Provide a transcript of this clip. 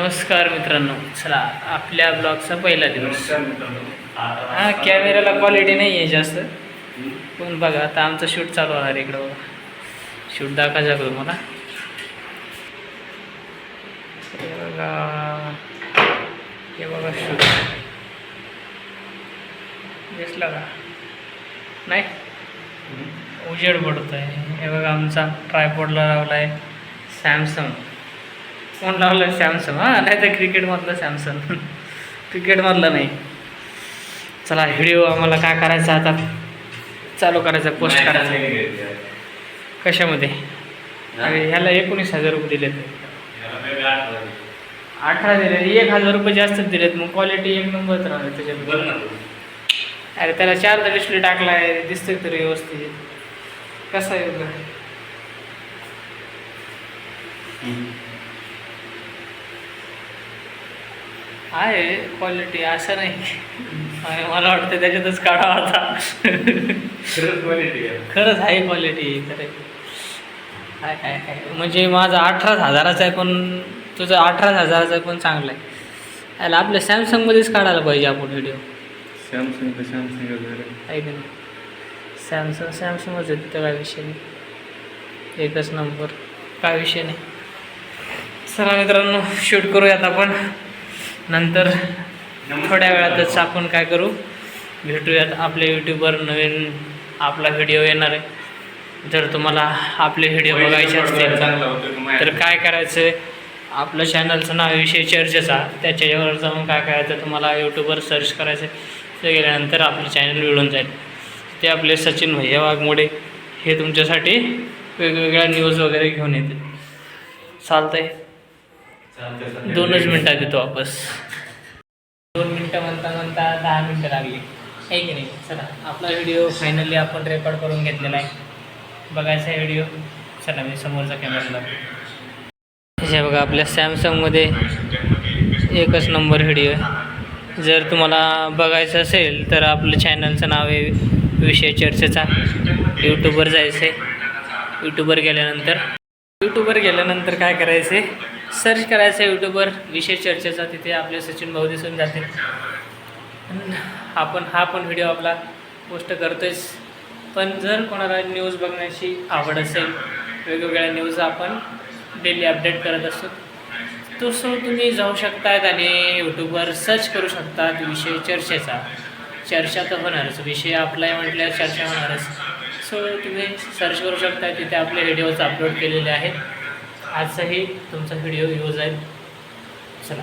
नमस्कार मित्रांनो, चला आपल्या ब्लॉगचा पहिला दिवस. हां, कॅमेऱ्याला क्वालिटी नाही आहे जास्त, पण बघा आता आमचं शूट चालू होणार इकडं. बघा शूट दाखवायचा करू मला. हे बघा शूट दिसला का नाही, उजेड पडतो आहे. हे बघा आमचा ट्रायपॉडला लावला आहे सॅमसंग. फोन लावला सॅमसंग, हां नाही तर क्रिकेटमधलं सॅमसंग, क्रिकेटमधलं नाही. चला व्हिडिओ आम्हाला काय करायचा आता, चालू करायचा, पोस्ट करायचा. कशामध्ये? ह्याला 19,000 रुपये दिलेत. 18 दिले, 1,000 रुपये जास्तच दिलेत. मग क्वालिटी एक नंबरच राहणार त्याच्यात. अरे त्याला 4 डिस्प्ले टाकला आहे, दिसतोय तरी व्यवस्थित. कसा आहे बघा. आहे क्वालिटी, असं नाही. आणि मला वाटतं त्याच्यातच काढा आता. खरंच आहे क्वालिटी, खरं आहे. म्हणजे माझा 18,000चा आहे, पण तुझं 18,000चा आहे, पण चांगला आहे. याला आपल्या सॅमसंगमध्येच काढायला पाहिजे आपण व्हिडिओ. सॅमसंग आहे की नाही? सॅमसंगच आहे, तिथं काय विषय नाही. एकच नंबर, काय विषय नाही. चला मित्रांनो, शूट करूयात आपण. नंतर थोड्या वेळातच आपण काय करू, भेटूयात. आपल्या यूट्यूबवर नवीन आपला व्हिडिओ येणार आहे. जर तुम्हाला आपले व्हिडिओ बघायचे असतील तर काय करायचं, आपलं चॅनलचं नाव विषय चर्चेचा, त्याच्यावर जाऊन काय करायचं, तुम्हाला यूट्यूबवर सर्च करायचं. ते गेल्यानंतर आपलं चॅनल मिळून जाईल. ते आपले सचिन भैया वाघमोडे हे तुमच्यासाठी वेगवेगळ्या न्यूज वगैरे घेऊन येतील. चालतंय, 2च मिनटात येतो वापस. 2 मिनटं म्हणता 10 मिनटं लागली, आहे की नाही? चला आपला व्हिडिओ फायनली आपण रेकॉर्ड करून घेतलेला आहे. बघायचा आहे व्हिडिओ. चला मी समोरचा कॅमेरा लावतो. हे बघा आपल्या सॅमसंगमध्ये एकच नंबर व्हिडिओ आहे. जर तुम्हाला बघायचं असेल तर आपलं चॅनलचं नाव आहे विषय चर्चेचा. यूट्यूबवर जायचं आहे. यूट्यूबवर गेल्यानंतर काय करायचं आहे, सर्च करायचं आहे यूट्यूबवर विषय चर्चेचा. तिथे आपले सचिन भाऊ दिसून जातील. आपण हा पण व्हिडिओ आपला पोस्ट करतोयच. पण जर कोणाला न्यूज बघण्याची आवड असेल, वेगवेगळ्या न्यूज आपण डेली अपडेट करत असतो, तसं तुम्ही जाऊ शकतात आणि यूट्यूबवर सर्च करू शकतात विषय चर्चेचा. चर्चा तर होणारच, विषय आपला आहे म्हटल्यावर चर्चा होणारच. सो तुम्ही सर्च करू शकता, तिथे आपले व्हिडिओज अपलोड केलेले आहेत. आजचाही तुमचा व्हिडिओ येऊ जाईल. चला.